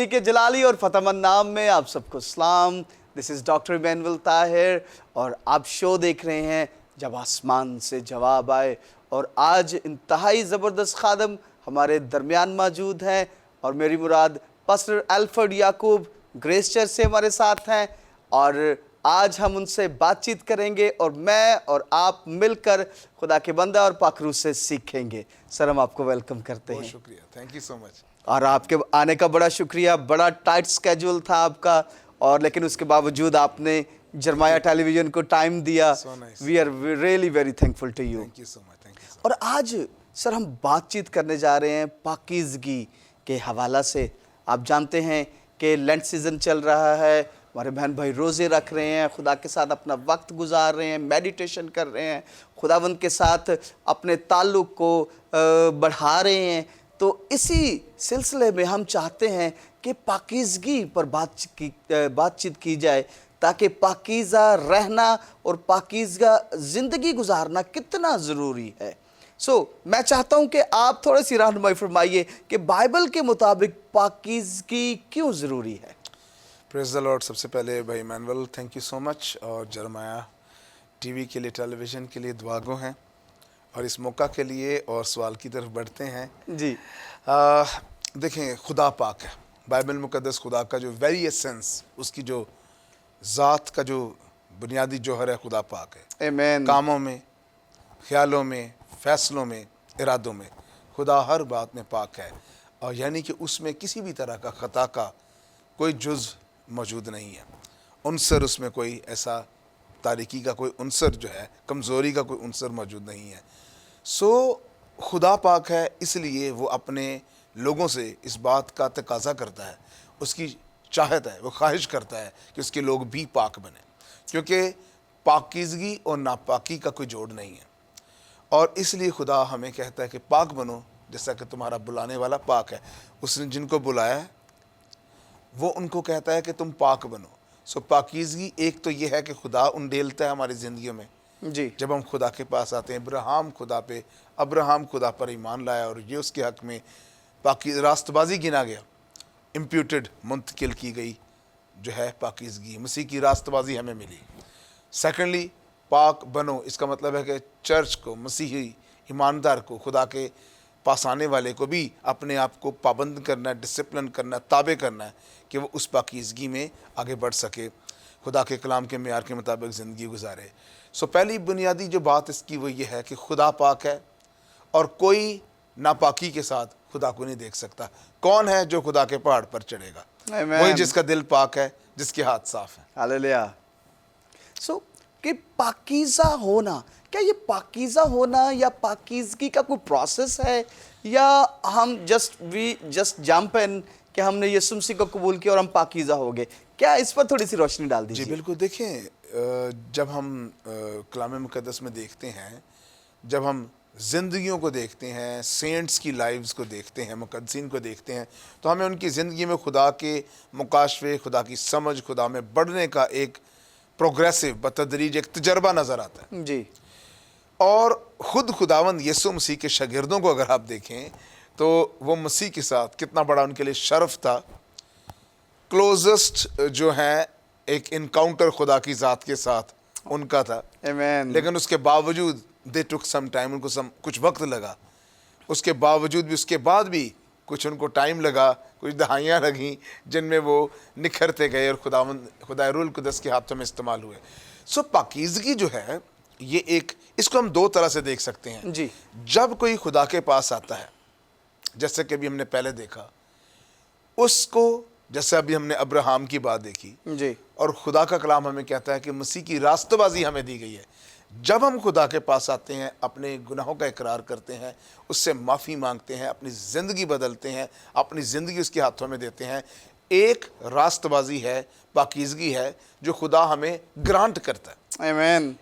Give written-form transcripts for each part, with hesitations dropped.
مسیح کے جلالی اور فتح مند نام میں آپ سب کو سلام. دس از ڈاکٹر ایمینول طاہر اور آپ شو دیکھ رہے ہیں جب آسمان سے جواب آئے. اور آج انتہائی زبردست خادم ہمارے درمیان موجود ہیں اور میری مراد پاسٹر الفرڈ یعقوب گریس چرچ سے ہمارے ساتھ ہیں. اور آج ہم ان سے بات چیت کریں گے اور میں اور آپ مل کر خدا کے بندہ اور پاک روح سے سیکھیں گے. سر ہم آپ کو ویلکم کرتے ہیں. بہت شکریہ، تھینک یو سو مچ. اور آپ کے آنے کا بڑا شکریہ. بڑا ٹائٹ سکیجول تھا آپ کا اور لیکن اس کے باوجود آپ نے جرمایا ٹیلی ویژن کو ٹائم دیا. We are really very thankful to you. Thank you so much. اور آج سر ہم بات چیت کرنے جا رہے ہیں پاکیزگی کے حوالہ سے. آپ جانتے ہیں کہ لینٹ سیزن چل رہا ہے، ہمارے بہن بھائی روزے رکھ رہے ہیں، خدا کے ساتھ اپنا وقت گزار رہے ہیں، میڈیٹیشن کر رہے ہیں، خداوند کے ساتھ اپنے تعلق کو بڑھا رہے ہیں. تو اسی سلسلے میں ہم چاہتے ہیں کہ پاکیزگی پر بات چیت کی جائے تاکہ پاکیزہ رہنا اور پاکیزہ زندگی گزارنا کتنا ضروری ہے. میں چاہتا ہوں کہ آپ تھوڑی سی رہنمائی فرمائیے کہ بائبل کے مطابق پاکیزگی کیوں ضروری ہے. پریز دی لارڈ. سب سے پہلے بھائی Emmanuel thank you so much. اور جرمایا ٹی وی کے لیے، ٹیلی ویژن کے لیے دعا گو ہیں اور اس موقع کے لیے اور سوال کی طرف بڑھتے ہیں. جی دیکھیں، خدا پاک ہے. بائبل مقدس خدا کا جو ویری ایسنس، اس کی جو ذات کا جو بنیادی جوہر ہے، خدا پاک ہے. آمین. کاموں میں، خیالوں میں، فیصلوں میں، ارادوں میں خدا ہر بات میں پاک ہے. اور یعنی کہ اس میں کسی بھی طرح کا خطا کا کوئی جز موجود نہیں ہے. عنصر اس میں کوئی ایسا تاریکی کا کوئی عنصر جو ہے، کمزوری کا کوئی عنصر موجود نہیں ہے. خدا پاک ہے، اس لیے وہ اپنے لوگوں سے اس بات کا تقاضا کرتا ہے، اس کی چاہت ہے، وہ خواہش کرتا ہے کہ اس کے لوگ بھی پاک بنیں، کیونکہ پاکیزگی اور ناپاکی کا کوئی جوڑ نہیں ہے. اور اس لیے خدا ہمیں کہتا ہے کہ پاک بنو جیسا کہ تمہارا بلانے والا پاک ہے. اس نے جن کو بلایا ہے وہ ان کو کہتا ہے کہ تم پاک بنو. پاکیزگی ایک تو یہ ہے کہ خدا انڈیلتا ہے ہماری زندگیوں میں. جی جب ہم خدا کے پاس آتے ہیں، ابراہم خدا پر ایمان لایا اور یہ اس کے حق میں راست بازی گنا گیا، امپیوٹڈ، منتقل کی گئی جو ہے پاکیزگی. مسیح کی راست بازی ہمیں ملی. سیکنڈلی، پاک بنو اس کا مطلب ہے کہ چرچ کو، مسیحی ایماندار کو، خدا کے پاس آنے والے کو بھی اپنے آپ کو پابند کرنا ہے، ڈسپلن کرنا ہے، تابع کرنا ہے کہ وہ اس پاکیزگی میں آگے بڑھ سکے، خدا کے کلام کے معیار کے مطابق زندگی گزارے. پہلی بنیادی جو بات اس کی وہ یہ ہے کہ خدا پاک ہے اور کوئی ناپاکی کے ساتھ خدا کو نہیں دیکھ سکتا. کون ہے جو خدا کے پہاڑ پر چڑھے گا؟ وہی جس کا دل پاک ہے، جس کے ہاتھ صاف ہیں. ہاللیلویا. کہ پاکیزہ ہونا، کیا یہ پاکیزہ ہونا یا پاکیزگی کا کوئی پروسیس ہے یا ہم جسٹ جمپ ان کہ ہم نے یسوع مسیح کو قبول کیا اور ہم پاکیزہ ہو گئے؟ کیا اس پر تھوڑی سی روشنی ڈال دیجیے. جی بالکل. دیکھیں، جب ہم کلام مقدس میں دیکھتے ہیں، جب ہم زندگیوں کو دیکھتے ہیں، سینٹس کی لائیوز کو دیکھتے ہیں، مقدسین کو دیکھتے ہیں، تو ہمیں ان کی زندگی میں خدا کے مکاشفے، خدا کی سمجھ، خدا میں بڑھنے کا ایک پروگریسو، بتدریج ایک تجربہ نظر آتا ہے. جی. اور خود خداوند یسوع مسیح کے شاگردوں کو اگر آپ دیکھیں تو وہ مسیح کے ساتھ کتنا بڑا ان کے لیے شرف تھا. کلوزسٹ جو ہے ایک انکاؤنٹر خدا کی ذات کے ساتھ ان کا تھا. لیکن اس کے باوجود they took some time، ان کو کچھ وقت لگا. اس کے باوجود بھی، اس کے بعد بھی کچھ ان کو ٹائم لگا، کچھ دہائیاں لگیں جن میں وہ نکھرتے گئے اور خدا روح القدس کے ہاتھوں میں استعمال ہوئے. پاکیزگی جو ہے یہ اس کو ہم دو طرح سے دیکھ سکتے ہیں. جی. جب کوئی خدا کے پاس آتا ہے، جیسے کہ ابھی ہم نے پہلے دیکھا، اس کو جیسے ابھی ہم نے ابراہم کی بات دیکھی، جی. اور خدا کا کلام ہمیں کہتا ہے کہ مسیح کی راستہ بازی ہمیں دی گئی ہے. جب ہم خدا کے پاس آتے ہیں، اپنے گناہوں کا اقرار کرتے ہیں، اس سے معافی مانگتے ہیں، اپنی زندگی بدلتے ہیں، اپنی زندگی اس کے ہاتھوں میں دیتے ہیں، ایک راست بازی ہے، پاکیزگی ہے جو خدا ہمیں گرانٹ کرتا ہے. آمین.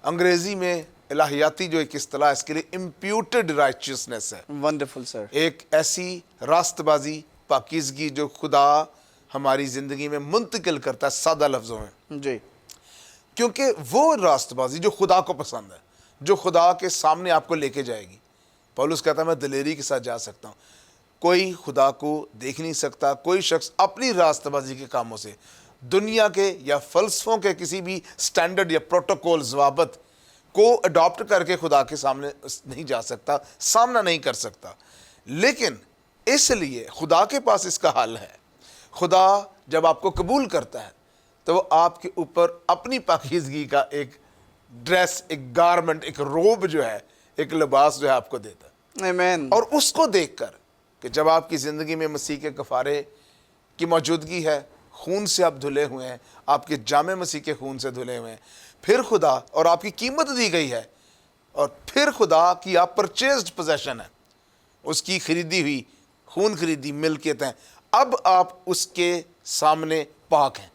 انگریزی میں الہیاتی جو ایک اصطلاح اس کے لیے امپیوٹڈ رائچیسنس ہے. ونڈرفل سر. ایک ایسی راست بازی، پاکیزگی جو خدا ہماری زندگی میں منتقل کرتا ہے سادہ لفظوں میں. جی. کیونکہ وہ راست بازی جو خدا کو پسند ہے، جو خدا کے سامنے آپ کو لے کے جائے گی. پولس کہتا ہے میں دلیری کے ساتھ جا سکتا ہوں. کوئی خدا کو دیکھ نہیں سکتا، کوئی شخص اپنی راستہ بازی کے کاموں سے دنیا کے یا فلسفوں کے کسی بھی سٹینڈرڈ یا پروٹوکول ضوابط کو اڈاپٹ کر کے خدا کے سامنے نہیں جا سکتا، سامنا نہیں کر سکتا۔ لیکن اس لیے خدا کے پاس اس کا حل ہے۔ خدا جب آپ کو قبول کرتا ہے تو وہ آپ کے اوپر اپنی پاکیزگی کا ایک ڈریس، ایک گارمنٹ، ایک روب جو ہے، ایک لباس جو ہے آپ کو دیتا ہے۔ آمین۔ اور اس کو دیکھ کر کہ جب آپ کی زندگی میں مسیح کے کفارے کی موجودگی ہے، خون سے آپ دھلے ہوئے ہیں، آپ کے جامع مسیح کے خون سے دھلے ہوئے ہیں، پھر خدا اور آپ کی قیمت دی گئی ہے، اور پھر خدا کی آپ پرچیزڈ پوزیشن ہے، اس کی خریدی ہوئی، خون خریدی ملکیت ہیں، اب آپ اس کے سامنے پاک ہیں،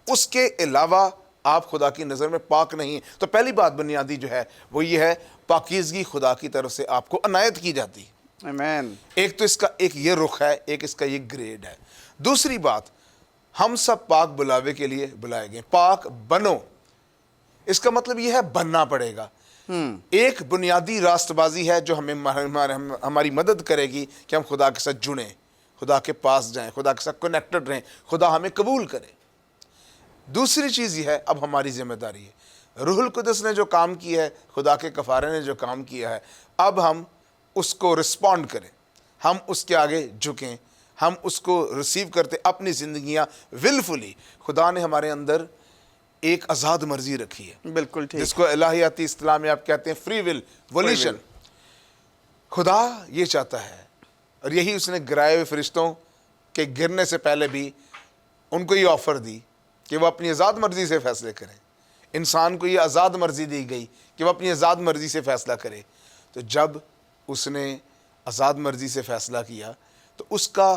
اس کے علاوہ آپ خدا کی نظر میں پاک نہیں ہیں۔ تو پہلی بات بنیادی جو ہے وہ یہ ہے، پاکیزگی خدا کی طرف سے آپ کو عنایت کی جاتی ہے۔ آمین۔ ایک تو اس کا ایک یہ رخ ہے، ایک اس کا یہ گریڈ ہے۔ دوسری بات، ہم سب پاک بلاوے کے لیے بلائے گئے، پاک بنو، اس کا مطلب یہ ہے بننا پڑے گا۔ ایک بنیادی راست بازی ہے جو ہماری مدد کرے گی کہ ہم خدا کے ساتھ جڑیں، خدا کے پاس جائیں، خدا کے ساتھ کنیکٹڈ رہیں، خدا ہمیں قبول کرے۔ دوسری چیز یہ ہے، اب ہماری ذمہ داری ہے، روح القدس نے جو کام کیا ہے، خدا کے کفارے نے جو کام کیا ہے، اب ہم اس کو رسپونڈ کریں، ہم اس کے آگے جھکیں، ہم اس کو ریسیو کرتے اپنی زندگیاں ولفلی۔ خدا نے ہمارے اندر ایک آزاد مرضی رکھی ہے، بالکل ٹھیک۔ جس کو الہیاتی اصطلاح میں آپ کہتے ہیں فری ول، ولیشن۔ خدا یہ چاہتا ہے، اور یہی اس نے گرائے ہوئے فرشتوں کے گرنے سے پہلے بھی ان کو یہ آفر دی کہ وہ اپنی آزاد مرضی سے فیصلے کریں۔ انسان کو یہ آزاد مرضی دی گئی کہ وہ اپنی آزاد مرضی سے فیصلہ کرے۔ تو جب اس نے آزاد مرضی سے فیصلہ کیا تو اس کا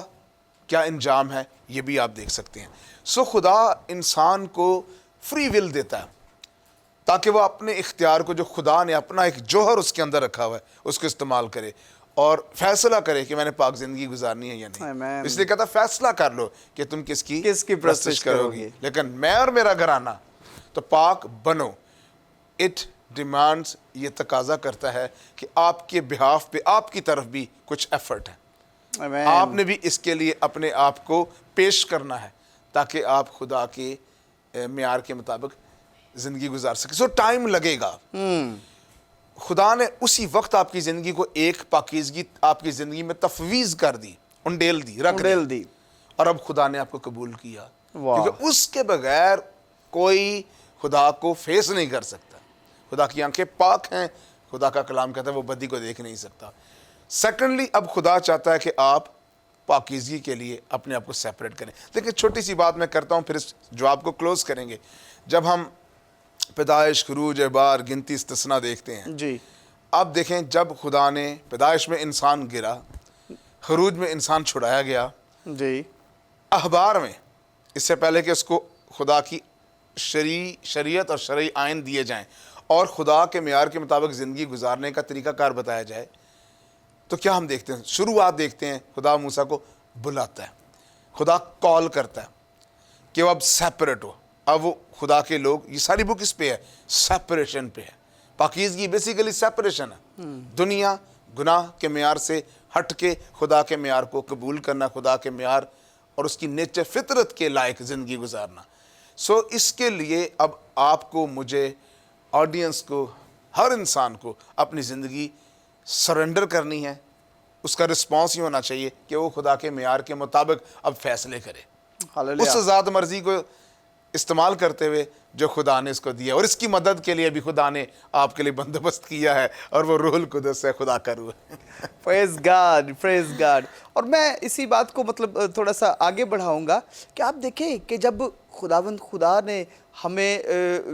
کیا انجام ہے یہ بھی آپ دیکھ سکتے ہیں۔ سو خدا انسان کو فری ول دیتا ہے تاکہ وہ اپنے اختیار کو، جو خدا نے اپنا ایک جوہر اس کے اندر رکھا ہوا ہے، اس کو استعمال کرے اور فیصلہ کرے کہ میں نے پاک زندگی گزارنی ہے یا نہیں۔ آمین۔ اس لیے کہتا فیصلہ کر لو کہ تم کس کی پرستش کرو گی۔ لیکن میں اور میرا گھرانہ تو پاک بنو۔ اٹ ڈیمانڈز، یہ تقاضا کرتا ہے کہ آپ کے بہاف پہ آپ کی طرف بھی کچھ ایفرٹ ہے، آمین۔ آپ نے بھی اس کے لیے اپنے آپ کو پیش کرنا ہے تاکہ آپ خدا کے معیار کے مطابق زندگی گزار سکیں۔ سو ٹائم لگے گا۔ خدا نے اسی وقت آپ کی زندگی کو ایک پاکیزگی آپ کی زندگی میں تفویض کر دی، انڈیل دی، رکھ دی، اور اب خدا نے آپ کو قبول کیا، کیونکہ اس کے بغیر کوئی خدا کو فیس نہیں کر سکتا۔ خدا کی آنکھیں پاک ہیں، خدا کا کلام کہتا ہے وہ بدی کو دیکھ نہیں سکتا۔ سیکنڈلی، اب خدا چاہتا ہے کہ آپ پاکیزگی کے لیے اپنے آپ کو سیپریٹ کریں۔ دیکھیں، چھوٹی سی بات میں کرتا ہوں، پھر اس جواب کو کلوز کریں گے۔ جب ہم پیدائش، خروج، اعبار، گنتی، استثناء دیکھتے ہیں، جی، اب دیکھیں جب خدا نے پیدائش میں انسان گرا، خروج میں انسان چھڑایا گیا، جی، احبار میں اس سے پہلے کہ اس کو خدا کی شریعت اور شرعی آئین دیے جائیں اور خدا کے معیار کے مطابق زندگی گزارنے کا طریقہ کار بتایا جائے، تو کیا ہم دیکھتے ہیں؟ شروعات دیکھتے ہیں، خدا موسیٰ کو بلاتا ہے، خدا کال کرتا ہے کہ وہ اب سیپریٹ ہو۔ اب وہ خدا کے لوگ، یہ ساری بک اس پہ ہے، سیپریشن پہ ہے۔ پاکیزگی بیسیکلی سیپریشن ہے، دنیا گناہ کے معیار سے ہٹ کے خدا کے معیار کو قبول کرنا، خدا کے معیار اور اس کی نیچر فطرت کے لائق زندگی گزارنا۔ سو اس کے لیے اب آپ کو، مجھے، آڈینس کو، ہر انسان کو اپنی زندگی سرنڈر کرنی ہے۔ اس کا رسپانس یہ ہونا چاہیے کہ وہ خدا کے معیار کے مطابق اب فیصلے کرے، ہاللویا۔ اس ذات مرضی کو استعمال کرتے ہوئے جو خدا نے اس کو دیا، اور اس کی مدد کے لیے بھی خدا نے آپ کے لیے بندوبست کیا ہے، اور وہ روح القدس ہے، خدا کا روح ہے۔ پریز گاڈ، پریز گاڈ۔ اور میں اسی بات کو مطلب تھوڑا سا آگے بڑھاؤں گا کہ آپ دیکھیں کہ جب خداوند خدا نے ہمیں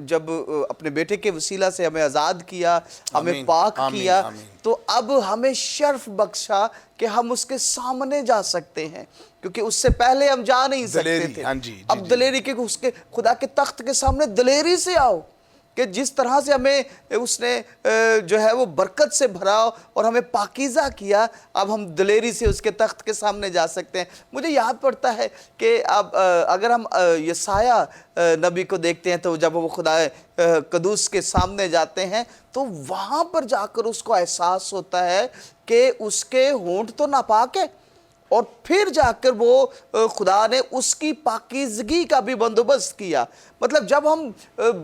جب اپنے بیٹے کے وسیلہ سے ہمیں آزاد کیا، ہمیں آمین، پاک آمین، کیا، آمین۔ تو اب ہمیں شرف بخشا کہ ہم اس کے سامنے جا سکتے ہیں، کیونکہ اس سے پہلے ہم جا نہیں سکتے دلیری، تھے۔ ہاں جی، اب دلیری کے اس کے خدا کے تخت کے سامنے دلیری سے آؤ، کہ جس طرح سے ہمیں اس نے جو ہے وہ برکت سے بھرا اور ہمیں پاکیزہ کیا، اب ہم دلیری سے اس کے تخت کے سامنے جا سکتے ہیں۔ مجھے یاد پڑتا ہے کہ اب اگر ہم یسایہ نبی کو دیکھتے ہیں تو جب وہ خدا قدوس کے سامنے جاتے ہیں تو وہاں پر جا کر اس کو احساس ہوتا ہے کہ اس کے ہونٹ تو ناپاک ہے، اور پھر جا کر وہ خدا نے اس کی پاکیزگی کا بھی بندوبست کیا. مطلب جب ہم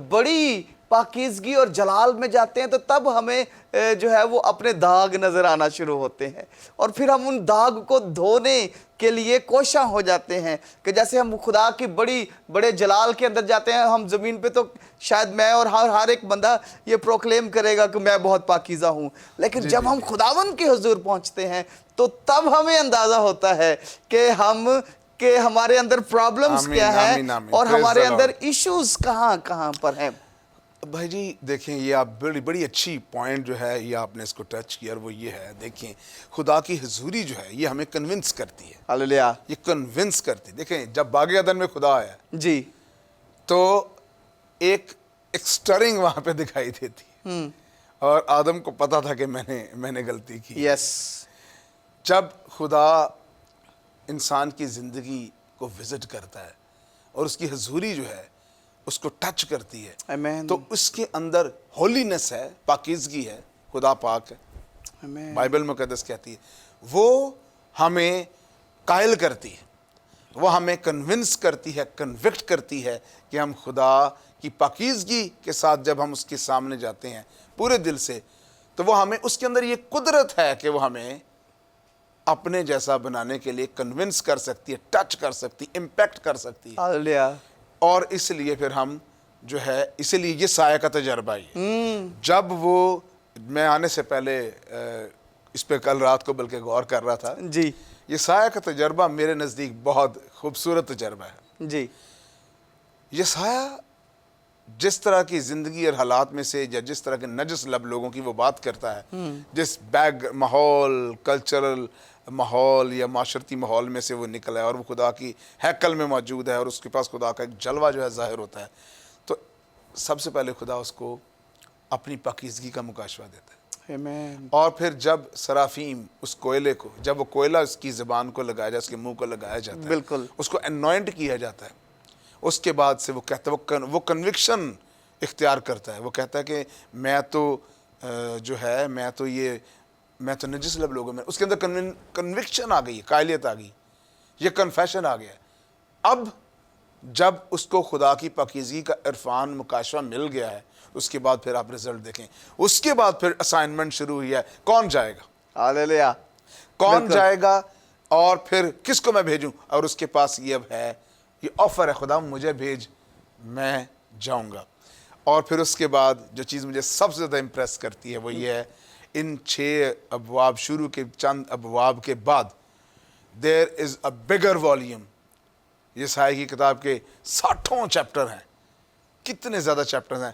بڑی پاکیزگی اور جلال میں جاتے ہیں تو تب ہمیں جو ہے وہ اپنے داغ نظر آنا شروع ہوتے ہیں, اور پھر ہم ان داغ کو دھونے کے لیے کوشاں ہو جاتے ہیں کہ جیسے ہم خدا کی بڑے جلال کے اندر جاتے ہیں. ہم زمین پہ تو شاید میں اور ہر ایک بندہ یہ پروکلیم کرے گا کہ میں بہت پاکیزہ ہوں, لیکن جب ہم خداوند کے حضور پہنچتے ہیں تو تب ہمیں اندازہ ہوتا ہے کہ ہمارے اندر پرابلمز کیا ہیں اور ہمارے اندر ایشوز کہاں پر ہیں. بھائی جی دیکھیں, یہ آپ بڑی اچھی پوائنٹ جو ہے یہ آپ نے اس کو ٹچ کیا, اور وہ یہ ہے, دیکھیں خدا کی حضوری جو ہے یہ ہمیں کنونس کرتی ہے. ہاللیلویہ. یہ کنونس کرتی ہے. دیکھیں جب باغ عدن میں خدا آیا جی تو ایک سٹرنگ وہاں پہ دکھائی دیتی, اور آدم کو پتا تھا کہ میں نے غلطی کی. یس. جب خدا انسان کی زندگی کو وزٹ کرتا ہے اور اس کی حضوری جو ہے اس کو ٹچ کرتی ہے, آمین. تو اس کے اندر ہولینس ہے, پاکیزگی ہے, خدا پاک ہے. آمین. بائبل مقدس کہتی ہے وہ ہمیں قائل کرتی ہے, وہ ہمیں کنونس کرتی ہے, کنوکٹ کرتی ہے کہ ہم خدا کی پاکیزگی کے ساتھ جب ہم اس کے سامنے جاتے ہیں پورے دل سے, تو وہ ہمیں اس کے اندر یہ قدرت ہے کہ وہ ہمیں اپنے جیسا بنانے کے لیے کنونس کر سکتی ہے, ٹچ کر سکتی, امپیکٹ کر سکتی ہے. ہاللیلویہ. اور اس لیے پھر ہم جو ہے, اسی لیے یہ سایہ کا تجربہ ہے. جب وہ, میں آنے سے پہلے اس پہ کل رات کو بلکہ غور کر رہا تھا, جی یہ سایہ کا تجربہ میرے نزدیک بہت خوبصورت تجربہ ہے. جی. یہ سایہ جس طرح کی زندگی اور حالات میں سے, یا جس طرح کے نجس لب لوگوں کی وہ بات کرتا ہے, جس ماحول, کلچرل ماحول یا معاشرتی ماحول میں سے وہ نکلا ہے, اور وہ خدا کی ہیکل میں موجود ہے, اور اس کے پاس خدا کا ایک جلوہ جو ہے ظاہر ہوتا ہے, تو سب سے پہلے خدا اس کو اپنی پاکیزگی کا مکاشفہ دیتا ہے. آمین. اور پھر جب سرافیم اس کوئلے کو, جب وہ کوئلہ اس کی زبان کو لگایا جاتا ہے, اس کے منہ کو لگایا جاتا ہے, بالکل, اس کو انوائنٹ کیا جاتا ہے, اس کے بعد سے وہ کہتا ہے, وہ کنوکشن اختیار کرتا ہے. وہ کہتا ہے کہ میں تو جو ہے میں تو نجس لب لوگوں میں, اس کے اندر کنوکشن آ گئی, قائلیت آ گئی, یہ کنفیشن آ گیا. اب جب اس کو خدا کی پاکیزگی کا عرفان مکاشفہ مل گیا ہے, اس کے بعد پھر آپ رزلٹ دیکھیں, اس کے بعد پھر اسائنمنٹ شروع ہوئی ہے, کون جائے گا, ہاللیلویہ. کون جائے گا, اور پھر کس کو میں بھیجوں. اور اس کے پاس یہ اب ہے, یہ آفر ہے, خدا مجھے بھیج, میں جاؤں گا. اور پھر اس کے بعد جو چیز مجھے سب سے زیادہ امپریس کرتی ہے وہ یہ ہے, ان 6 ابواب شروع کے چند ابواب کے بعد دیر از اے بگر والیوم. یہ سایہ کی کتاب کے 60 چیپٹر ہیں. کتنے زیادہ چیپٹر ہیں.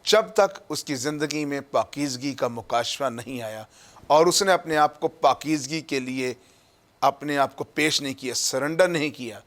جب تک اس کی زندگی میں پاکیزگی کا مکاشفہ نہیں آیا, اور اس نے اپنے آپ کو پاکیزگی کے لیے اپنے آپ کو پیش نہیں کیا, سرنڈر نہیں کیا,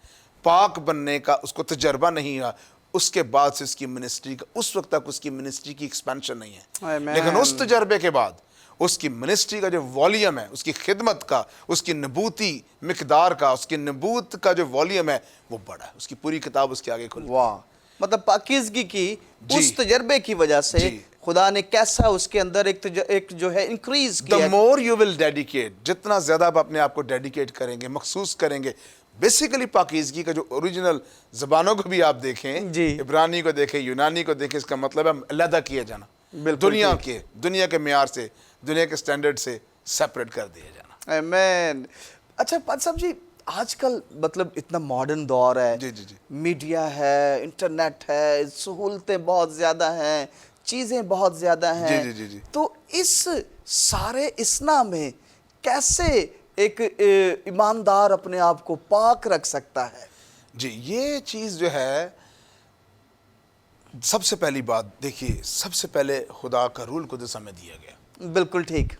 پاک بننے کا اس کو تجربہ نہیں ہوا, اس کے بعد سے اس کی منسٹری کا, اس وقت تک اس کی منسٹری کی ایکسپینشن نہیں ہے. لیکن اس تجربے کے بعد اس کی منسٹری کا جو والیوم ہے, اس کی خدمت کا, اس کی نبوتی مقدار کا, اس کی نبوت کا جو والیوم ہے وہ بڑا ہے. اس کی پوری کتاب اس کے آگے کھل. واہ. مطلب پاکیزگی کی اس تجربے کی وجہ سے خدا نے کیسا اس کے اندر ایک جو ہے انکریز کیا. The more you will dedicate, جتنا زیادہ آپ اپنے آپ کو ڈیڈیکیٹ کریں گے, مخصوص کریں گے. بیسیکلی پاکیزگی کا جو اوریجنل زبانوں کو بھی آپ دیکھیں, عبرانی کو دیکھیں, یونانی کو دیکھیں, اس کا مطلب ہے علیحدہ کیا جانا, دنیا کے معیار سے, دنیا کے سٹینڈرڈ سے سیپریٹ کر دیا جانا. آمین. اچھا پادری صاحب جی, آج کل مطلب اتنا ماڈرن دور ہے, میڈیا ہے, انٹرنیٹ ہے, سہولتیں بہت زیادہ ہیں, چیزیں بہت زیادہ ہیں, تو اس سارے اسنا میں کیسے ایک ایماندار اپنے آپ کو پاک رکھ سکتا ہے؟ جی, یہ چیز جو ہے, سب سے پہلی بات دیکھیے, سب سے پہلے خدا کا روح القدس ہمیں دیا گیا. بالکل ٹھیک.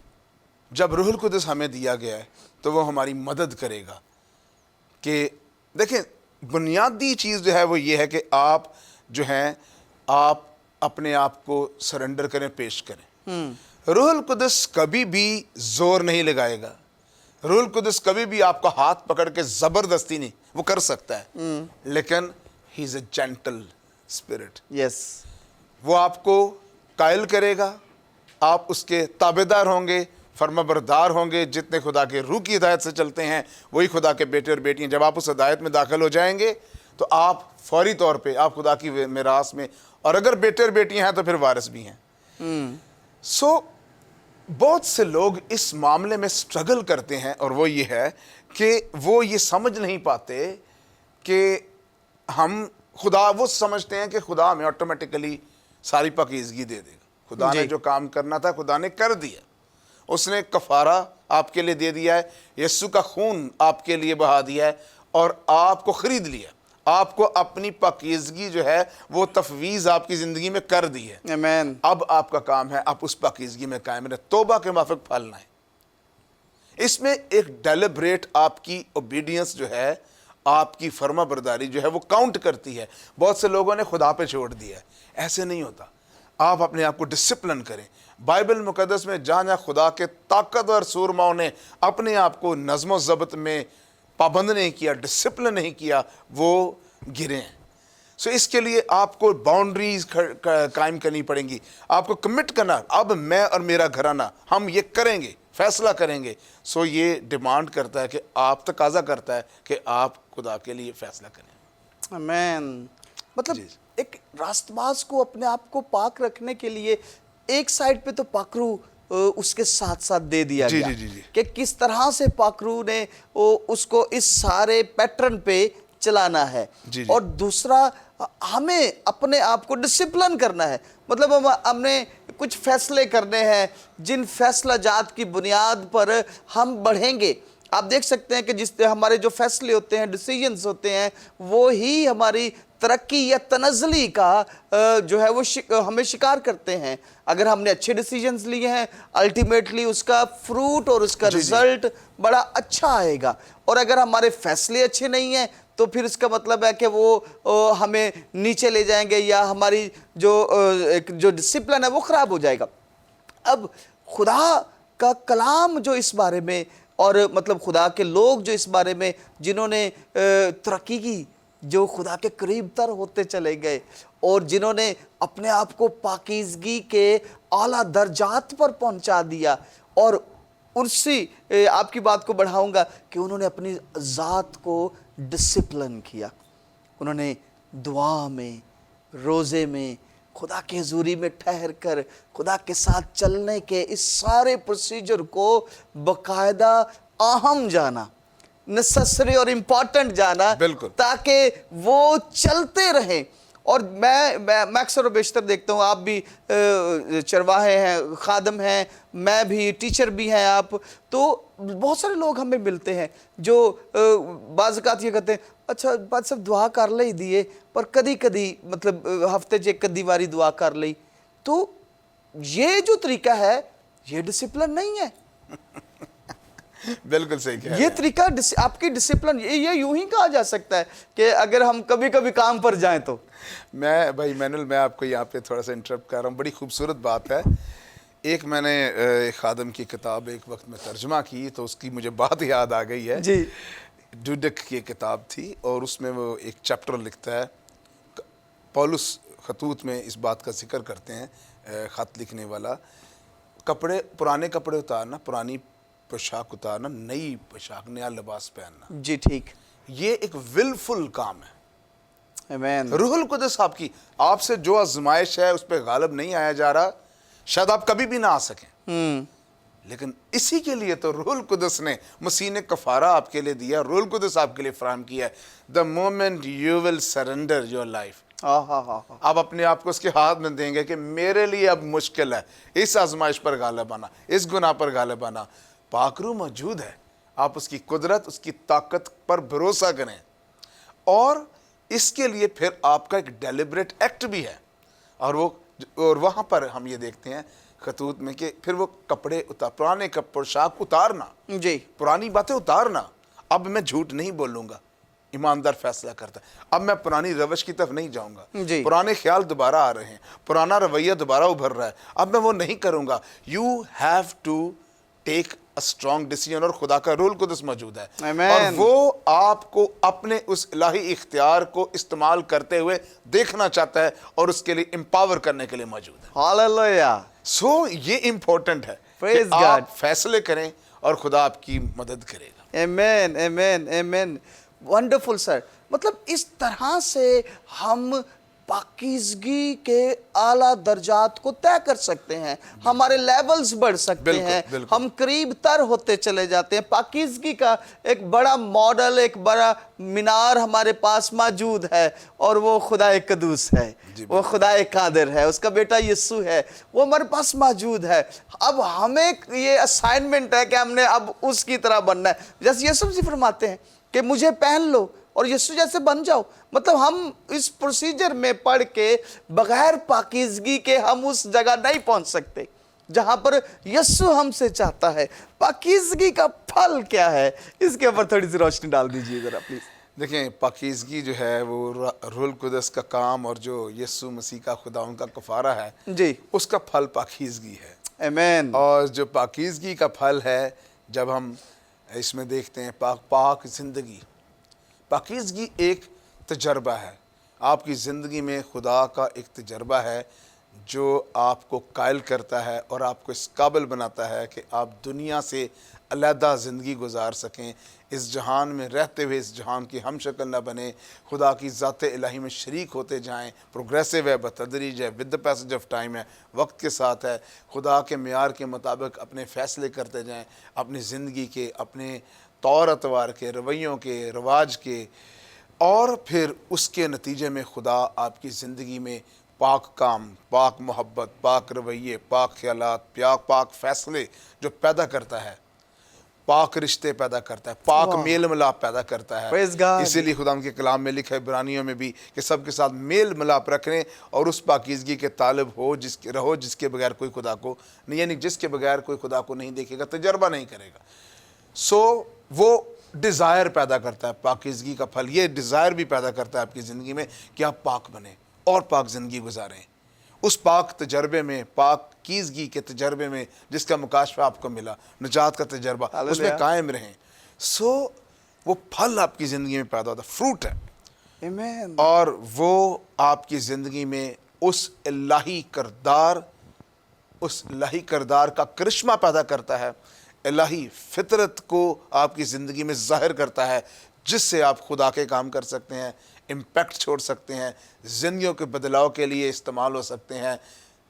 جب روح القدس ہمیں دیا گیا ہے تو وہ ہماری مدد کرے گا. کہ دیکھیں بنیادی چیز جو ہے وہ یہ ہے کہ آپ جو ہیں آپ اپنے آپ کو سرنڈر کریں, پیش کریں. روح القدس کبھی بھی زور نہیں لگائے گا. روح القدس کبھی بھی آپ کا ہاتھ پکڑ کے زبردستی نہیں, وہ کر سکتا ہے, لیکن ہی از اے جینٹل اسپرٹ. یس. وہ آپ کو قائل کرے گا, آپ اس کے تابعدار ہوں گے, فرما بردار ہوں گے، جتنے خدا کے روح کی ہدایت سے چلتے ہیں وہی خدا کے بیٹے اور بیٹیاں. جب آپ اس ہدایت میں داخل ہو جائیں گے تو آپ فوری طور پہ آپ خدا کی میراث میں، اور اگر بیٹے اور بیٹیاں ہیں تو پھر وارث بھی ہیں. سو بہت سے لوگ اس معاملے میں سٹرگل کرتے ہیں، اور وہ یہ ہے کہ وہ یہ سمجھ نہیں پاتے کہ ہم خدا، وہ سمجھتے ہیں کہ خدا ہمیں آٹومیٹیکلی ساری پاکیزگی دے دے گا. خدا نے جو کام کرنا تھا خدا نے کر دیا. اس نے کفارہ آپ کے لیے دے دیا ہے، یسوع کا خون آپ کے لیے بہا دیا ہے اور آپ کو خرید لیا. آپ کو اپنی پاکیزگی جو ہے وہ تفویض آپ کی زندگی میں کر دی ہے. آمین. اب آپ کا کام ہے آپ اس پاکیزگی میں قائم رہیں، توبہ کے موافق پھلنا ہے. اس میں ایک ڈیلیبریٹ آپ کی اوبیڈینس جو ہے، آپ کی فرما برداری جو ہے وہ کاؤنٹ کرتی ہے. بہت سے لوگوں نے خدا پہ چھوڑ دیا ہے. ایسے نہیں ہوتا. آپ اپنے آپ کو ڈسپلن کریں. بائبل مقدس میں جہاں جہاں خدا کے طاقتور سورماؤں نے اپنے آپ کو نظم و ضبط میں پابند نہیں کیا، ڈسپلن نہیں کیا، وہ گرے ہیں. سو اس کے لیے آپ کو باؤنڈریز قائم کرنی پڑیں گی. آپ کو کمٹ کرنا، اب میں اور میرا گھرانہ ہم یہ کریں گے، فیصلہ کریں گے. سو یہ ڈیمانڈ کرتا ہے کہ آپ، تقاضا کرتا ہے کہ آپ خدا کے لیے فیصلہ کریں. آمین. مطلب ایک راست باز کو اپنے آپ کو پاک رکھنے کے لیے ایک سائڈ پہ تو پاکرو اس کے ساتھ ساتھ دے دیا گیا کہ کس طرح سے پاکرو نے اس کو اس سارے پیٹرن پہ چلانا ہے. اور دوسرا ہمیں اپنے آپ کو ڈسپلن کرنا ہے. مطلب ہم نے کچھ فیصلے کرنے ہیں جن فیصلہ جات کی بنیاد پر ہم بڑھیں گے. آپ دیکھ سکتے ہیں کہ جس ہمارے جو فیصلے ہوتے ہیں، ڈیسیجنز ہوتے ہیں، وہی ہماری ترقی یا تنزلی کا جو ہے وہ ہمیں شکار کرتے ہیں. اگر ہم نے اچھے ڈیسیجنز لیے ہیں، الٹیمیٹلی اس کا فروٹ اور اس کا رزلٹ بڑا اچھا آئے گا. اور اگر ہمارے فیصلے اچھے نہیں ہیں تو پھر اس کا مطلب ہے کہ وہ ہمیں نیچے لے جائیں گے، یا ہماری جو ڈسپلن ہے وہ خراب ہو جائے گا. اب خدا کا کلام جو اس بارے میں، اور مطلب خدا کے لوگ جو اس بارے میں جنہوں نے ترقی کی، جو خدا کے قریب تر ہوتے چلے گئے، اور جنہوں نے اپنے آپ کو پاکیزگی کے اعلیٰ درجات پر پہنچا دیا. اور اسی آپ کی بات کو بڑھاؤں گا کہ انہوں نے اپنی ذات کو ڈسپلن کیا. انہوں نے دعا میں، روزے میں، خدا کی حضوری میں ٹھہر کر خدا کے ساتھ چلنے کے اس سارے پروسیجر کو باقاعدہ اہم جانا، نیسیسری اور امپورٹنٹ جانا، تاکہ وہ چلتے رہیں. اور میں اکثر و بیشتر دیکھتا ہوں، آپ بھی چرواہے ہیں، خادم ہیں، میں بھی ٹیچر بھی ہیں آپ، تو بہت سارے لوگ ہمیں ملتے ہیں جو بعض اوقات یہ کہتے ہیں اچھا بات صرف دعا کر لئی دیے، پر کدی کدی مطلب ہفتے چ کدی واری دعا کر لئی. تو یہ جو طریقہ ہے یہ ڈسپلن نہیں ہے. بالکل صحیح کہہ رہے ہیں. یہ طریقہ آپ کی ڈسپلن، یہ یوں ہی کہا جا سکتا ہے کہ اگر ہم کبھی کبھی کام پر جائیں تو. بھائی مینول، میں آپ کو یہاں پہ تھوڑا سا انٹرپٹ کر رہا ہوں. بڑی خوبصورت بات ہے. ایک میں نے ایک خادم کی کتاب ایک وقت میں ترجمہ کی تو اس کی مجھے بات یاد آ گئی ہے. جی. ڈوڈک کی کتاب تھی اور اس میں وہ ایک چیپٹر لکھتا ہے. پولس خطوط میں اس بات کا ذکر کرتے ہیں، خط لکھنے والا، پرانے کپڑے اتارنا، پرانی پوشاک اتارنا، نئی پوشاک، نیا لباس پہننا. جی ٹھیک. یہ ایک ولفل کام ہے. آمین. روح القدس آپ سے جو آزمائش ہے اس پہ غالب نہیں آیا جا رہا. شاید آپ کبھی بھی نہ آ سکیں، لیکن اسی کے لیے تو روح القدس نے، مسیح نے کفارہ آپ کے لیے دیا. روح القدس آپ کے لیے فراہم کیا ہے. The moment you will surrender your life, آپ اپنے آپ کو اس کے ہاتھ میں دیں گے کہ میرے لیے اب مشکل ہے اس آزمائش پر غالب آنا، اس گناہ پر غالب آنا. پاک روح موجود ہے. آپ اس کی قدرت، اس کی طاقت پر بھروسہ کریں. اور اس کے لیے پھر آپ کا ایک ڈیلیبریٹ ایکٹ بھی ہے. اور وہاں پر ہم یہ دیکھتے ہیں خطوط میں کہ پھر وہ کپڑے پرانے پوشاک اتارنا، جی پرانی باتیں اتارنا. اب میں جھوٹ نہیں بولوں گا، ایماندار فیصلہ کرتا ہے. اب میں پرانی روش کی طرف نہیں جاؤں گا. پرانے خیال دوبارہ آ رہے ہیں، پرانا رویہ دوبارہ ابھر رہا ہے، اب میں وہ نہیں کروں گا. You have to take a strong decision. اور خدا کا روح القدس موجود ہے اور وہ آپ کو اپنے اس الہی اختیار کو استعمال کرتے ہوئے دیکھنا چاہتا ہے اور اس کے لیے امپاور کرنے کے لیے موجود ہے. ہاللویا. سو یہ امپورٹنٹ ہے. Praise کہ God. آپ فیصلے کریں اور خدا آپ کی مدد کرے گا. Amen, amen, amen. Wonderful sir. مطلب اس طرح سے ہم پاکیزگی کے اعلیٰ درجات کو طے کر سکتے ہیں. ہمارے لیولز بڑھ سکتے بالکل، ہیں. بالکل. ہم قریب تر ہوتے چلے جاتے ہیں. پاکیزگی کا ایک بڑا ماڈل، ایک بڑا مینار ہمارے پاس موجود ہے، اور وہ خدا قدوس ہے. جی، وہ خدا قادر ہے. اس کا بیٹا یسوع ہے. وہ ہمارے پاس موجود ہے. اب ہمیں یہ اسائنمنٹ ہے کہ ہم نے اب اس کی طرح بننا ہے. جیسے یسوع مسیح فرماتے ہیں کہ مجھے پہن لو اور یسوع جیسے بن جاؤ. مطلب ہم اس پروسیجر میں پڑھ کے بغیر پاکیزگی کے ہم اس جگہ نہیں پہنچ سکتے جہاں پر یسوع ہم سے چاہتا ہے. پاکیزگی کا پھل کیا ہے؟ اس کے اوپر تھوڑی سی روشنی ڈال دیجیے ذرا پلیز. دیکھیں، پاکیزگی جو ہے وہ روح القدس کا کام اور جو یسوع مسیح کا خدا ان کا کفارہ ہے، جی. اس کا پھل پاکیزگی ہے. آمین. اور جو پاکیزگی کا پھل ہے، جب ہم اس میں دیکھتے ہیں پاک زندگی. پاکیزگی ایک تجربہ ہے. آپ کی زندگی میں خدا کا ایک تجربہ ہے جو آپ کو قائل کرتا ہے اور آپ کو اس قابل بناتا ہے کہ آپ دنیا سے علیحدہ زندگی گزار سکیں. اس جہان میں رہتے ہوئے اس جہان کی ہم شکل نہ بنے، خدا کی ذات الہی میں شریک ہوتے جائیں. پروگریسو ہے، بتدریج ہے، with the passage of time ہے، وقت کے ساتھ ہے. خدا کے معیار کے مطابق اپنے فیصلے کرتے جائیں، اپنی زندگی کے، اپنے طور اتوار کے، رویوں کے، رواج کے، اور پھر اس کے نتیجے میں خدا آپ کی زندگی میں پاک کام، پاک محبت، پاک رویے، پاک خیالات، پاک فیصلے جو پیدا کرتا ہے، پاک رشتے پیدا کرتا ہے، پاک میل ملاپ پیدا کرتا ہے. Praise God. اسی لیے خدا ان کے کلام میں لکھا ہے عبرانیوں میں بھی کہ سب کے ساتھ میل ملاپ رکھیں اور اس پاکیزگی کے طالب رہو جس کے بغیر کوئی خدا کو نہیں، یعنی جس کے بغیر کوئی خدا کو نہیں دیکھے گا، تجربہ نہیں کرے گا. وہ ڈیزائر پیدا کرتا ہے. پاکیزگی کا پھل یہ ڈیزائر بھی پیدا کرتا ہے آپ کی زندگی میں کہ آپ پاک بنیں اور پاک زندگی گزاریں. اس پاک تجربے میں، پاکیزگی کے تجربے میں جس کا مکاشفہ آپ کو ملا، نجات کا تجربہ، اس میں قائم رہیں. وہ پھل آپ کی زندگی میں پیدا ہوتا ہے، فروٹ ہے. آمین. اور وہ آپ کی زندگی میں اس الہی کردار کا کرشمہ پیدا کرتا ہے، الہی فطرت کو آپ کی زندگی میں ظاہر کرتا ہے، جس سے آپ خدا کے کام کر سکتے ہیں، امپیکٹ چھوڑ سکتے ہیں، زندگیوں کے بدلاؤ کے لیے استعمال ہو سکتے ہیں.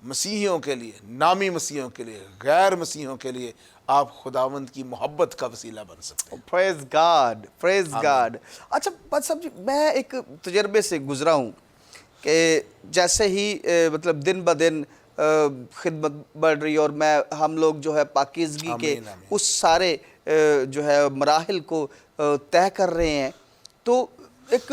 مسیحیوں کے لیے، نامی مسیحیوں کے لیے، غیر مسیحیوں کے لیے آپ خداوند کی محبت کا وسیلہ بن سکتے ہیں. پریز گاڈ، پریز گاڈ. اچھا بات صاحب جی، میں ایک تجربے سے گزرا ہوں کہ جیسے ہی مطلب دن بدن خدمت بڑھ رہی اور ہم لوگ جو ہے پاکیزگی کے آمین، آمین. اس سارے جو ہے مراحل کو طے کر رہے ہیں، تو ایک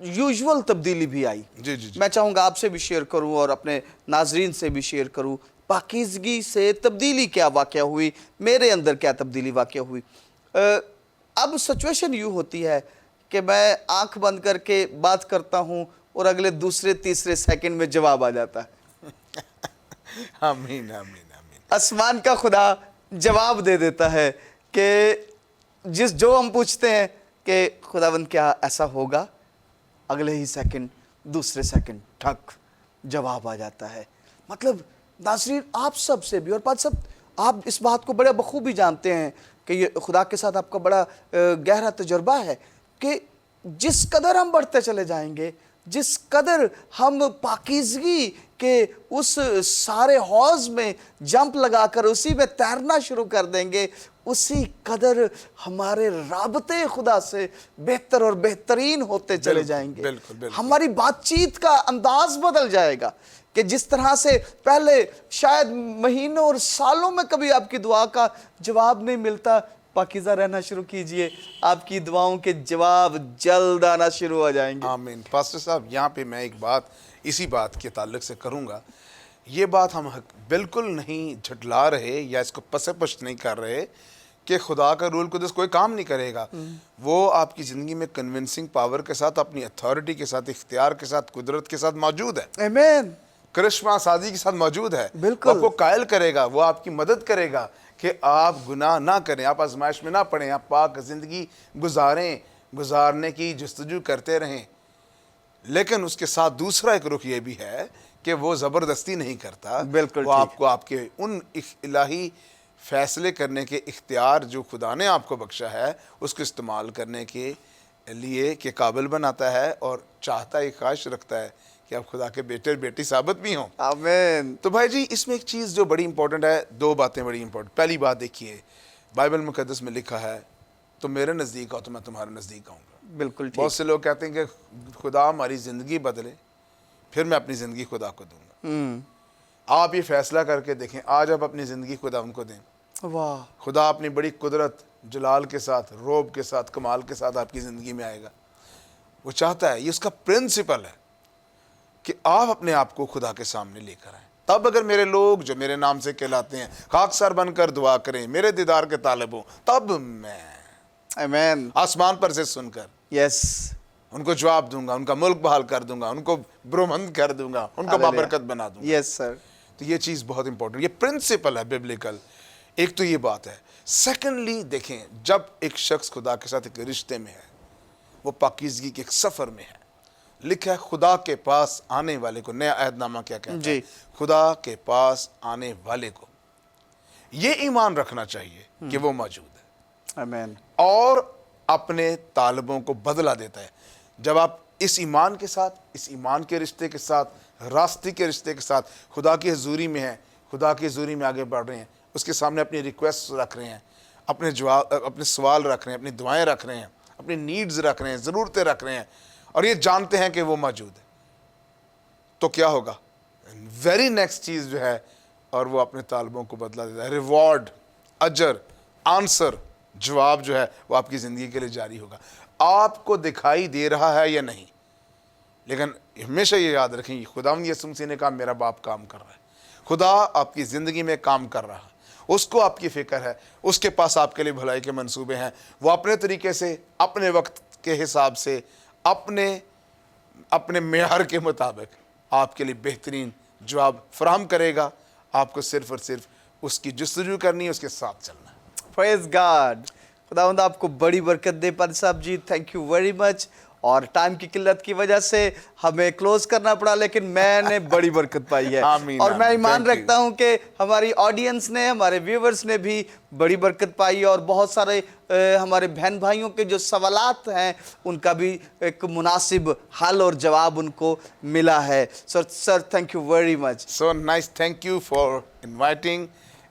یوزول تبدیلی بھی آئی. جی جی جی. میں چاہوں گا آپ سے بھی شیئر کروں اور اپنے ناظرین سے بھی شیئر کروں. پاکیزگی سے تبدیلی کیا واقع ہوئی، میرے اندر کیا تبدیلی واقع ہوئی. اب سچویشن یوں ہوتی ہے کہ میں آنکھ بند کر کے بات کرتا ہوں اور اگلے دوسرے تیسرے سیکنڈ میں جواب آ جاتا ہے. آمین آمین آمین. آسمان کا خدا جواب دے دیتا ہے کہ جو ہم پوچھتے ہیں کہ خداوند کیا ایسا ہوگا، اگلے ہی سیکنڈ، دوسرے سیکنڈ ٹھک جواب آ جاتا ہے. مطلب ناظرین آپ سب سے بھی، اور پاد صاحب آپ اس بات کو بڑے بخوبی جانتے ہیں کہ یہ خدا کے ساتھ آپ کا بڑا گہرا تجربہ ہے کہ جس قدر ہم بڑھتے چلے جائیں گے، جس قدر ہم پاکیزگی کے اس سارے حوض میں جمپ لگا کر اسی میں تیرنا شروع کر دیں گے، اسی قدر ہمارے رابطے خدا سے بہتر اور بہترین ہوتے چلے جائیں گے. بالکل بالکل. ہماری بات چیت کا انداز بدل جائے گا کہ جس طرح سے پہلے شاید مہینوں اور سالوں میں کبھی آپ کی دعا کا جواب نہیں ملتا، پاکیزہ رہنا شروع کیجئے، آپ کی دعاؤں کے جواب جلد آنا شروع ہو جائیں گے. آمین. پاسٹر صاحب یہاں پہ میں ایک بات اسی بات کے تعلق سے کروں گا. یہ بات ہم بالکل نہیں جھٹلا رہے یا اس کو پس پشت نہیں کر رہے کہ خدا کا روح القدس کوئی کام نہیں کرے گا. وہ آپ کی زندگی میں کنونسنگ پاور کے ساتھ، اپنی اتھارٹی کے ساتھ، اختیار کے ساتھ، قدرت کے ساتھ موجود ہے. آمین. کرشمہ سازی کے ساتھ موجود ہے. بالکل. وہ آپ کو قائل کرے گا، وہ آپ کی مدد کرے گا کہ آپ گناہ نہ کریں، آپ آزمائش میں نہ پڑیں، آپ پاک زندگی گزارنے کی جستجو کرتے رہیں. لیکن اس کے ساتھ دوسرا ایک رخ یہ بھی ہے کہ وہ زبردستی نہیں کرتا. بالکل وہ آپ کو آپ کے ان الہی فیصلے کرنے کے اختیار جو خدا نے آپ کو بخشا ہے اس کو استعمال کرنے کے لیے کے قابل بناتا ہے، اور چاہتا ہے، خواہش رکھتا ہے کہ آپ خدا کے بیٹے اور بیٹی ثابت بھی ہوں۔ آمین۔ تو بھائی جی اس میں ایک چیز جو بڑی امپورٹنٹ ہے، دو باتیں بڑی امپورٹنٹ۔ پہلی بات دیکھیے، بائبل مقدس میں لکھا ہے تم میرے نزدیک آؤ تو میں تمہارے نزدیک آؤں گا۔ بالکل ٹھیک۔ بہت سے لوگ کہتے ہیں کہ خدا ہماری زندگی بدلے پھر میں اپنی زندگی خدا کو دوں گا۔ آپ یہ فیصلہ کر کے دیکھیں، آج آپ اپنی زندگی خدا ان کو دیں، واہ، خدا اپنی بڑی قدرت، جلال کے ساتھ، روب کے ساتھ، کمال کے ساتھ آپ کی زندگی میں آئے گا۔ وہ چاہتا ہے، یہ اس کا پرنسپل ہے کہ آپ اپنے آپ کو خدا کے سامنے لے کر آئیں۔ تب اگر میرے لوگ جو میرے نام سے کہلاتے ہیں خاکسار بن کر دعا کریں، میرے دیدار کے طالب ہوں، تب میں آمین، آسمان پر سے سن کر یس، ان کو جواب دوں گا، ان کا ملک بحال کر دوں گا، ان کو برومند کر دوں گا، ان کو بابرکت بنا دوں گا۔ یس سر۔ تو یہ چیز بہت امپورٹنٹ، یہ پرنسپل ہے ببلیکل۔ ایک تو یہ بات ہے۔ سیکنڈلی دیکھیں، جب ایک شخص خدا کے ساتھ ایک رشتے میں ہے، وہ پاکیزگی کے ایک سفر میں ہے، لکھا ہے خدا کے پاس آنے والے کو، نیا عہد نامہ کیا کہتا ہے؟ جی۔ خدا کے پاس آنے والے کو یہ ایمان رکھنا چاہیے کہ وہ موجود ہے، آمین، اور اپنے طالبوں کو بدلہ دیتا ہے۔ جب آپ اس ایمان کے ساتھ، اس ایمان کے رشتے کے ساتھ، راستے کے رشتے کے ساتھ خدا کی حضوری میں ہیں، خدا کی حضوری میں آگے بڑھ رہے ہیں، اس کے سامنے اپنی ریکویسٹ رکھ رہے ہیں، اپنے جواب، اپنے سوال رکھ رہے ہیں، اپنی دعائیں رکھ رہے ہیں، اپنی نیڈز رکھ رہے ہیں، ضرورتیں رکھ رہے ہیں، اور یہ جانتے ہیں کہ وہ موجود ہے، تو کیا ہوگا؟ ویری نیکسٹ چیز جو ہے، اور وہ اپنے طالبوں کو بدلا دیتا ہے۔ ریوارڈ، اجر، آنسر، جواب جو ہے وہ آپ کی زندگی کے لیے جاری ہوگا۔ آپ کو دکھائی دے رہا ہے یا نہیں، لیکن ہمیشہ یہ یاد رکھیں، خداوند یسوع مسیح نے کہا میرا باپ کام کر رہا ہے۔ خدا آپ کی زندگی میں کام کر رہا ہے، اس کو آپ کی فکر ہے، اس کے پاس آپ کے لیے بھلائی کے منصوبے ہیں۔ وہ اپنے طریقے سے، اپنے وقت کے حساب سے، اپنے معیار کے مطابق آپ کے لیے بہترین جواب فراہم کرے گا۔ آپ کو صرف اور صرف اس کی جستجو کرنی ہے، اس کے ساتھ چلنا ہے۔ پریز گاڈ۔ خداوند آپ کو بڑی برکت دے پادری صاحب جی، تھینک یو ویری مچ۔ اور ٹائم کی قلت کی وجہ سے ہمیں کلوز کرنا پڑا، لیکن میں نے بڑی برکت پائی ہے، آمین، اور میں آمین، ایمان thank you۔ رکھتا ہوں کہ ہماری آڈینس نے، ہمارے ویورز نے بھی بڑی برکت پائی، اور بہت سارے ہمارے بہن بھائیوں کے جو سوالات ہیں ان کا بھی ایک مناسب حل اور جواب ان کو ملا ہے۔ Sir thank you very much. So nice, thank you for inviting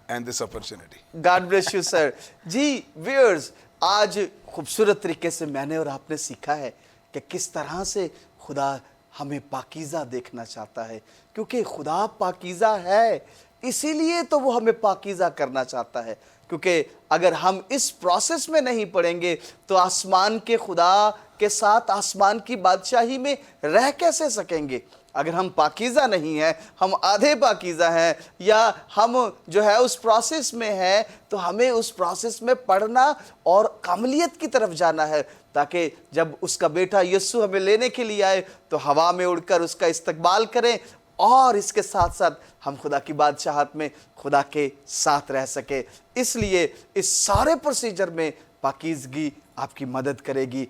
and this opportunity۔ God bless you sir. جی ویورز، آج خوبصورت طریقے سے میں نے اور آپ نے سیکھا ہے کہ کس طرح سے خدا ہمیں پاکیزہ دیکھنا چاہتا ہے، کیونکہ خدا پاکیزہ ہے، اسی لیے تو وہ ہمیں پاکیزہ کرنا چاہتا ہے۔ کیونکہ اگر ہم اس پروسیس میں نہیں پڑیں گے تو آسمان کے خدا کے ساتھ آسمان کی بادشاہی میں رہ کیسے سکیں گے؟ اگر ہم پاکیزہ نہیں ہیں، ہم آدھے پاکیزہ ہیں، یا ہم جو ہے اس پروسیس میں ہیں، تو ہمیں اس پروسیس میں پڑھنا اور کاملیت کی طرف جانا ہے، تاکہ جب اس کا بیٹا یسوع ہمیں لینے کے لیے آئے تو ہوا میں اڑ کر اس کا استقبال کریں، اور اس کے ساتھ ساتھ ہم خدا کی بادشاہت میں خدا کے ساتھ رہ سکے۔ اس لیے اس سارے پروسیجر میں پاکیزگی آپ کی مدد کرے گی،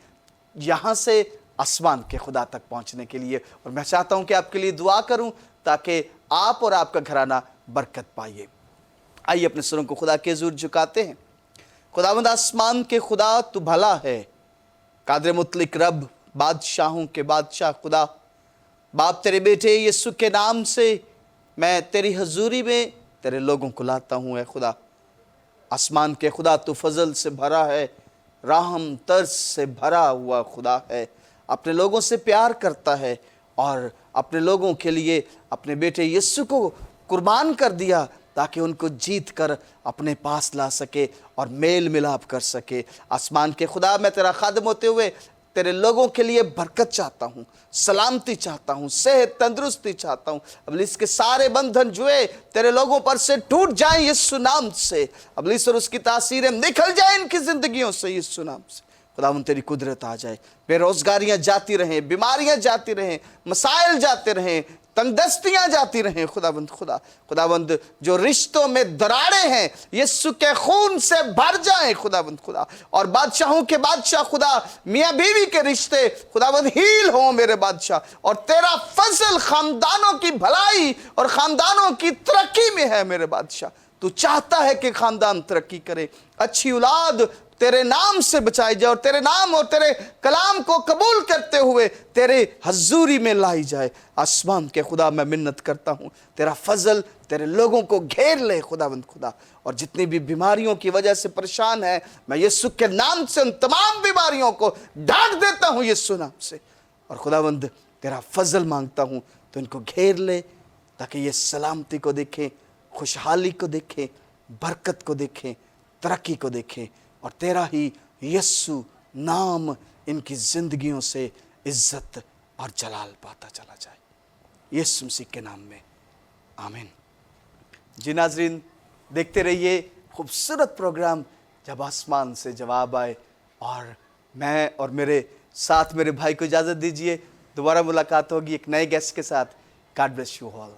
یہاں سے آسمان کے خدا تک پہنچنے کے لیے۔ اور میں چاہتا ہوں کہ آپ کے لیے دعا کروں تاکہ آپ اور آپ کا گھرانہ برکت پائیے۔ آئیے اپنے سروں کو خدا کے حضور جھکاتے ہیں۔ خداوند آسمان کے خدا تو بھلا ہے، قادر مطلق رب، بادشاہوں کے بادشاہ خدا، باپ تیرے بیٹے یسوع کے نام سے میں تیری حضوری میں تیرے لوگوں کو لاتا ہوں۔ اے خدا، آسمان کے خدا تو فضل سے بھرا ہے، رحم ترس سے بھرا ہوا خدا ہے، اپنے لوگوں سے پیار کرتا ہے، اور اپنے لوگوں کے لیے اپنے بیٹے یسوع کو قربان کر دیا تاکہ ان کو جیت کر اپنے پاس لا سکے اور میل ملاپ کر سکے۔ آسمان کے خدا، میں تیرا خادم ہوتے ہوئے تیرے لوگوں کے لیے برکت چاہتا ہوں، سلامتی چاہتا ہوں، صحت تندرستی چاہتا ہوں۔ ابلیس کے سارے بندھن جوئے تیرے لوگوں پر سے ٹوٹ جائیں یسوع نام سے، ابلیس اور اس کی تاثیریں نکل جائیں ان کی زندگیوں سے یسوع نام سے۔ خداوند تیری قدرت آ جائے، بے روزگاریاں جاتی رہیں، بیماریاں جاتی رہیں، مسائل جاتے رہیں، تنگ دستیاں جاتی رہیں۔ خداوند جو رشتوں میں دراڑیں ہیں یسوع کے خون سے بھر جائیں خداوند خدا، اور بادشاہوں کے بادشاہ خدا، میاں بیوی کے رشتے خداوند ہیل ہوں میرے بادشاہ، اور تیرا فضل خاندانوں کی بھلائی اور خاندانوں کی ترقی میں ہے میرے بادشاہ۔ تو چاہتا ہے کہ خاندان ترقی کرے, اچھی اولاد تیرے نام سے بچائی جائے, اور تیرے نام اور تیرے کلام کو قبول کرتے ہوئے تیرے حضوری میں لائی جائے. آسمان کے خدا میں منت کرتا ہوں, تیرا فضل تیرے لوگوں کو گھیر لے خداوند خدا. اور جتنی بھی بیماریوں کی وجہ سے پریشان ہیں, میں یسوع کے نام سے ان تمام بیماریوں کو ڈانٹ دیتا ہوں یسوع نام سے. اور خداوند تیرا فضل مانگتا ہوں تو ان کو گھیر لے, تاکہ یہ سلامتی کو دیکھیں, خوشحالی کو دیکھیں, برکت کو دیکھیں, ترقی کو دیکھیں, اور تیرا ہی یسوع نام ان کی زندگیوں سے عزت اور جلال پاتا چلا جائے, یسوع مسیح کے نام میں, آمین. جی ناظرین, دیکھتے رہیے خوبصورت پروگرام جب آسمان سے جواب آئے, اور میں اور میرے ساتھ میرے بھائی کو اجازت دیجیے, دوبارہ ملاقات ہوگی ایک نئے گیسٹ کے ساتھ. God bless you all.